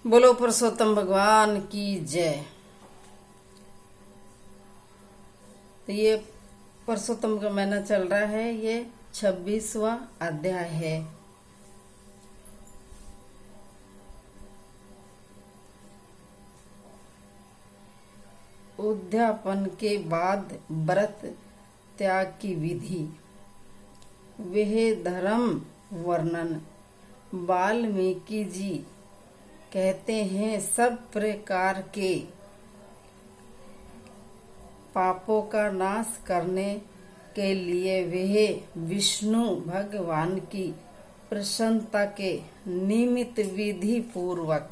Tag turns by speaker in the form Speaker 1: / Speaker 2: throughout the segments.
Speaker 1: बोलो पुरुषोत्तम भगवान की जय। तो ये पुरुषोत्तम का महीना चल रहा है, ये 26वां अध्याय है। उद्यापन के बाद व्रत त्याग की विधि। वह धर्म वर्णन। वाल्मीकि जी कहते हैं, सब प्रकार के पापों का नाश करने के लिए वह विष्णु भगवान की प्रसन्नता के निमित्त विधि पूर्वक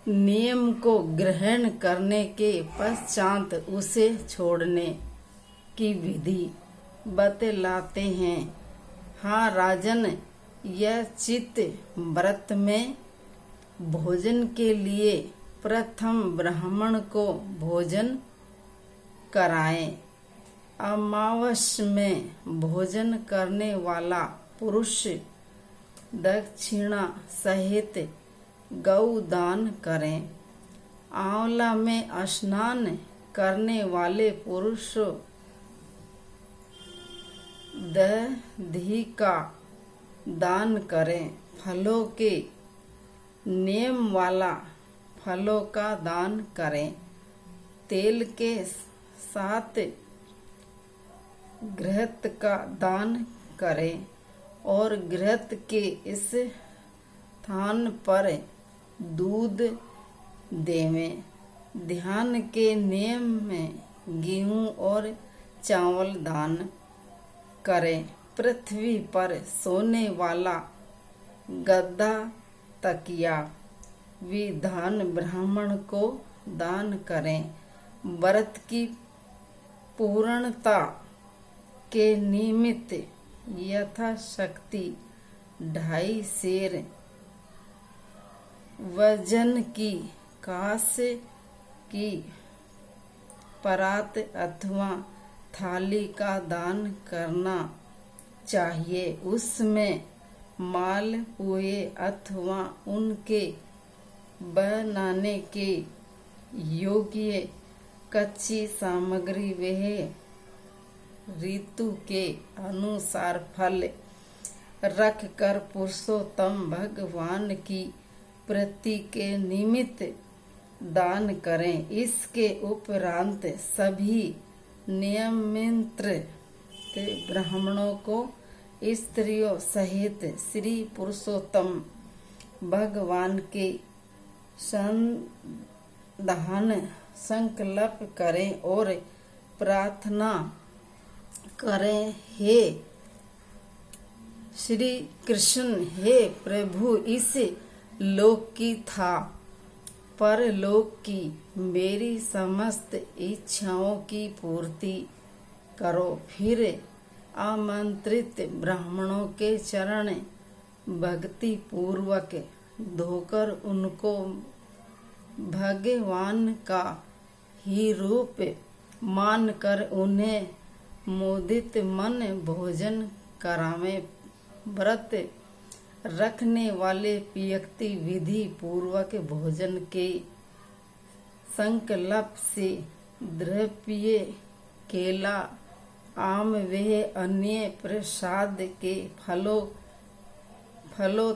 Speaker 1: नियम को ग्रहण करने के पश्चात उसे छोड़ने की विधि बतलाते हैं। हाँ राजन, यह चित्त व्रत में भोजन के लिए प्रथम ब्राह्मण को भोजन कराएं। अमावस्या में भोजन करने वाला पुरुष दक्षिणा सहित गौदान करें। आंवला में स्नान करने वाले पुरुष दही का दान करें। फलों के नियम वाला फलों का दान करें। तेल के साथ घृत का दान करें और घृत के इस स्थान पर दूध देवें। ध्यान के नियम में गेहूं और चावल दान करें। पृथ्वी पर सोने वाला गद्दा, तकिया विधान ब्राह्मण को दान करें। व्रत की पूर्णता के निमित्त यथाशक्ति 2.5 सेर वजन की कांस की परात अथवा थाली का दान करना चाहिए। उसमें मालपुए अथवा उनके बनाने के योग्य कच्ची सामग्री वह ऋतु के अनुसार फल रख कर पुरुषोत्तम भगवान की प्रीति के निमित्त दान करें। इसके उपरांत सभी नियमित ब्राह्मणों को स्त्रियों सहित श्री पुरुषोत्तम भगवान के संधान संकल्प करें और प्रार्थना करें, हे श्री कृष्ण, हे प्रभु, इस लोक की था परलोक की मेरी समस्त इच्छाओं की पूर्ति करो। फिर आमंत्रित ब्राह्मणों के चरण भक्ति पूर्वक धोकर उनको भगवान का ही रूप मानकर उन्हें मुदित मन भोजन करावें। व्रत रखने वाले व्यक्ति विधि पूर्वक भोजन के संकल्प से द्रव्य, केला, आम व अन्य प्रसाद के फलों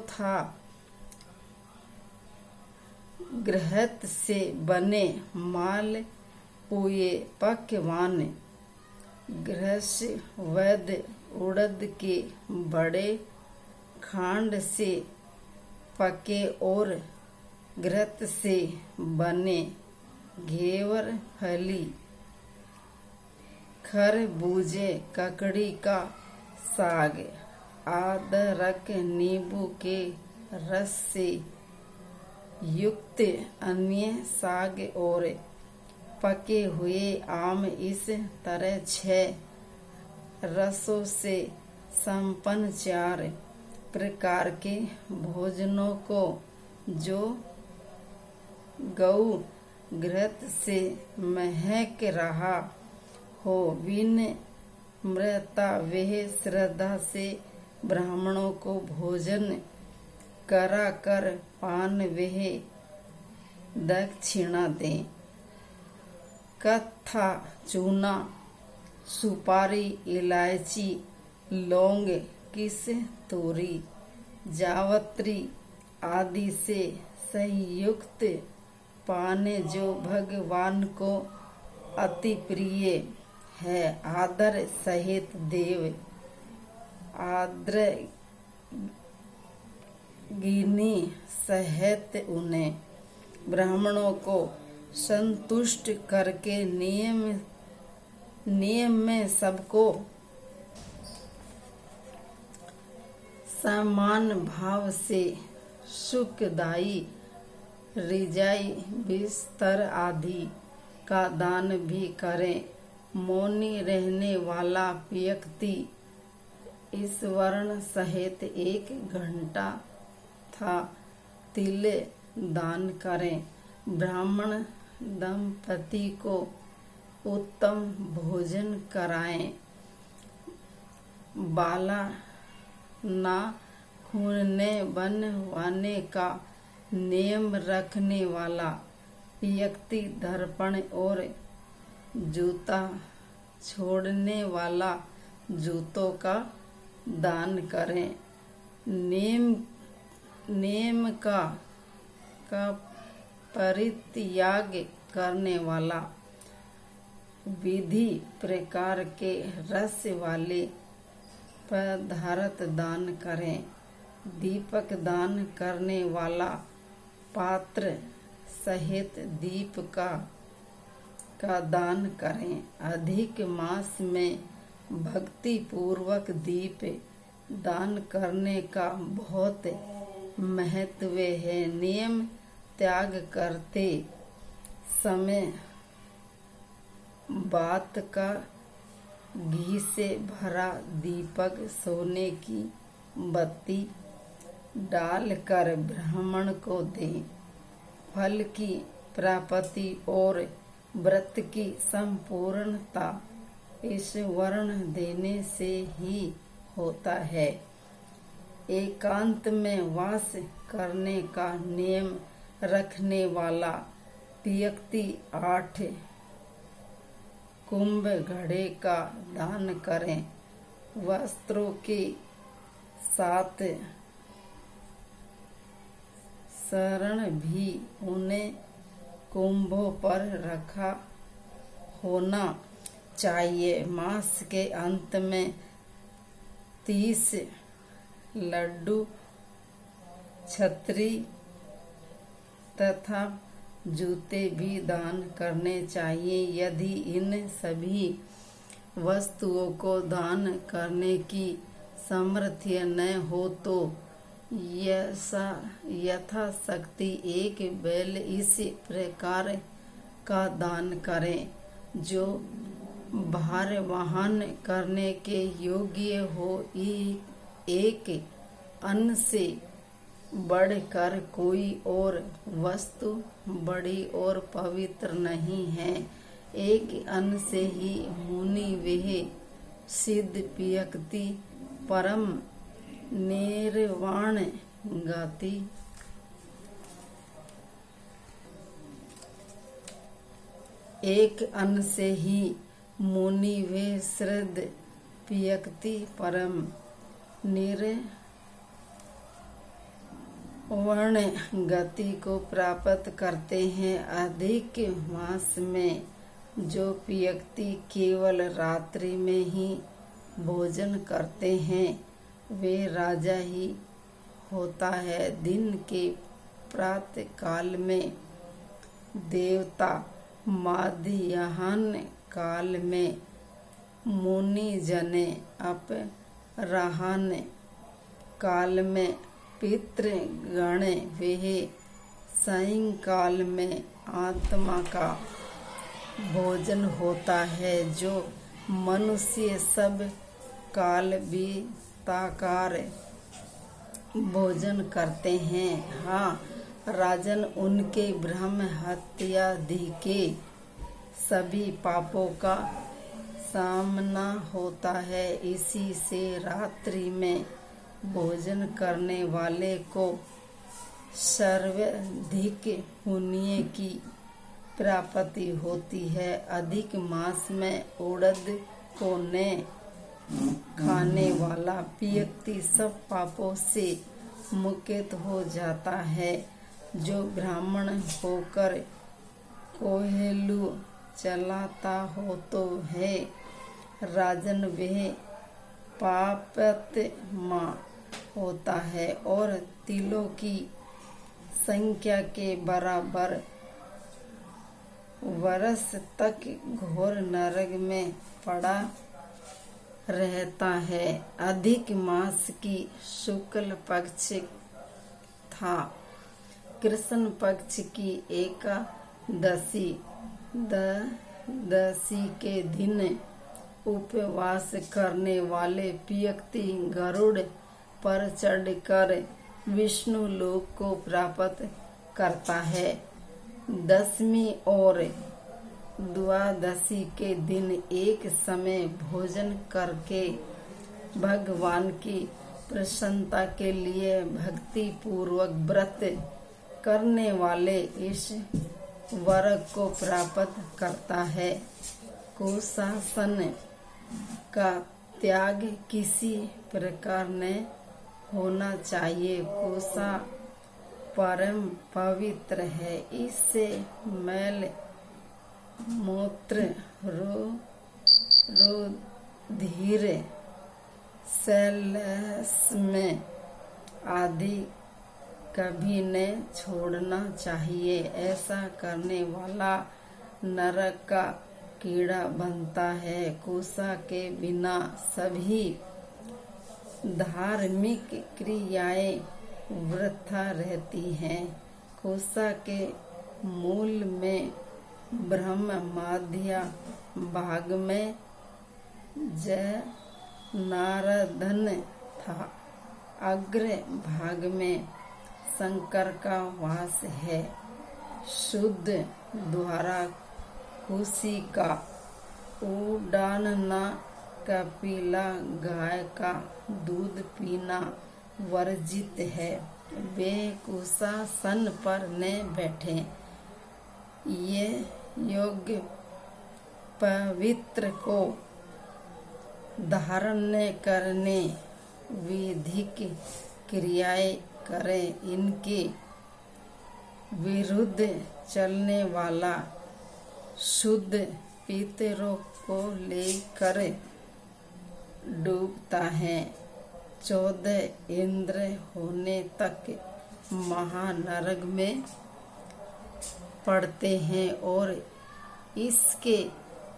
Speaker 1: था घृत से बने मालपुए, पकवान, घृत वैद उड़द के बड़े खांड से पके और घृत से बने घेवर फली, खरबूजे, ककड़ी का साग, अदरक, नींबू के रस से युक्त अन्य साग और पके हुए आम, इस तरह 6 रसों से संपन्न 4 प्रकार के भोजनों को जो गौ घृत से महक रहा हो, विनम्रता व श्रद्धा से ब्राह्मणों को भोजन करा कर पान वह दक्षिणा दे। कत्था चूना सुपारी इलायची लौंग किस तोरी जावत्री आदि से संयुक्त पान जो भगवान को अति प्रिय है आदर सहित देव आद्र गिनी सहित उन्हें ब्राह्मणों को संतुष्ट करके नियम में सबको समान भाव से सुखदायी रिजाई बिस्तर आदि का दान भी करें। मौनी रहने वाला व्यक्ति इस वर्ण सहित 1 घंटा था तिल दान करें। ब्राह्मण दंपति को उत्तम भोजन कराएं। बाला ना खूनने बनवाने का नियम रखने वाला व्यक्ति दर्पण और जूता छोड़ने वाला जूतों का दान करें। नेम का परित्याग करने वाला विधि प्रकार के रस वाले पदार्थ दान करें। दीपक दान करने वाला पात्र सहित दीप का दान करें। अधिक मास में भक्ति पूर्वक दीप दान करने का बहुत महत्व है। नियम त्याग करते समय बात का घी से भरा दीपक सोने की बत्ती डालकर ब्राह्मण को दें। फल की प्राप्ति और व्रत की संपूर्णता इस वर्ण देने से ही होता है। एकांत में वास करने का नियम रखने वाला व्यक्ति 8 कुंभ घड़े का दान करें। वस्त्रों के साथ शरण भी उन्हें कुंभों पर रखा होना चाहिए। मास के अंत में 30 लड्डू छतरी तथा जूते भी दान करने चाहिए। यदि इन सभी वस्तुओं को दान करने की सामर्थ्य न हो तो यथाशक्ति 1 बैल इस प्रकार का दान करें जो भार वहन करने के योग्य हो। एक अन्न से बढ़कर कोई और वस्तु बड़ी और पवित्र नहीं है। एक अन्न से ही मुनि वह सिद्ध व्यक्ति परम निर्वाण गति एक अन्न से ही मुनि वे सिद्ध व्यक्ति परम निर्वाण गति को प्राप्त करते हैं। अधिक मास में जो व्यक्ति केवल रात्रि में ही भोजन करते हैं वे राजा ही होता है। दिन के प्रातः काल में देवता, मध्याह्न काल में मुनि जने, अपराह्न काल में पितृगण, वे सायंकाल में आत्मा का भोजन होता है। जो मनुष्य सब काल बीताकार भोजन करते हैं, हाँ राजन, उनके ब्रह्म हत्यादि के सभी पापों का सामना होता है। इसी से रात्रि में भोजन करने वाले को सर्वाधिक पुण्य की प्राप्ति होती है। अधिक मास में उड़द को न खाने वाला व्यक्ति सब पापों से मुक्त हो जाता है। जो ब्राह्मण होकर कोहेलू चलाता हो तो है राजन, वह पापात्मा होता है और तिलों की संख्या के बराबर वर्ष तक घोर नरक में पड़ा रहता है। अधिक मास की शुक्ल पक्ष था कृष्ण पक्ष की एकादशी दशी के दिन उपवास करने वाले व्यक्ति गरुड़ पर चढ़कर विष्णु लोक को प्राप्त करता है। दशमी और द्वादशी के दिन एक समय भोजन करके भगवान की प्रसन्नता के लिए भक्ति पूर्वक व्रत करने वाले इस वर को प्राप्त करता है। कुशासन का त्याग किसी प्रकार न होना चाहिए। कुशा परम पवित्र है, इससे मैल मूत्र रुधिर में आदि कभी न छोड़ना चाहिए। ऐसा करने वाला नरक का कीड़ा बनता है। कुशा के बिना सभी धार्मिक क्रियाएं वृथा रहती हैं। कुशा के मूल में ब्रह्म मध्य भाग में जनार्दन था, अग्र भाग में शंकर का वास है। शुद्ध द्वारा खुशी का उड़ानना, कपिला गाय का दूध पीना वर्जित है। वे कुशासन पर न बैठे। ये योग्य पवित्र को धारण करने विधिक क्रियाएं करें। इनके विरुद्ध चलने वाला शुद्ध पितरों को लेकर डूबता है। 14 इंद्र होने तक महानरक में पड़ते हैं और इसके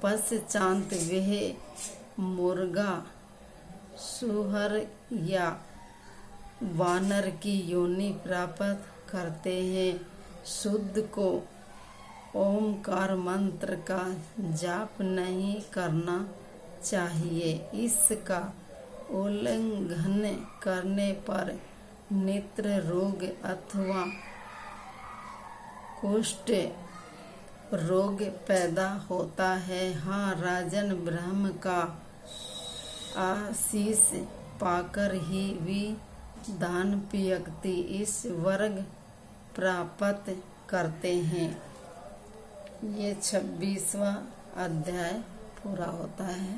Speaker 1: पश्चात वह मुर्गा, सुअर या वानर की योनि प्राप्त करते हैं। शुद्ध को ओमकार मंत्र का जाप नहीं करना चाहिए। इसका उल्लंघन करने पर नेत्र रोग अथवा कुष्ठ रोग पैदा होता है। हाँ, राजन, ब्रह्म का आशीष पाकर ही विद्वान व्यक्ति इस वर्ग प्राप्त करते हैं। ये 26वां अध्याय पूरा होता है।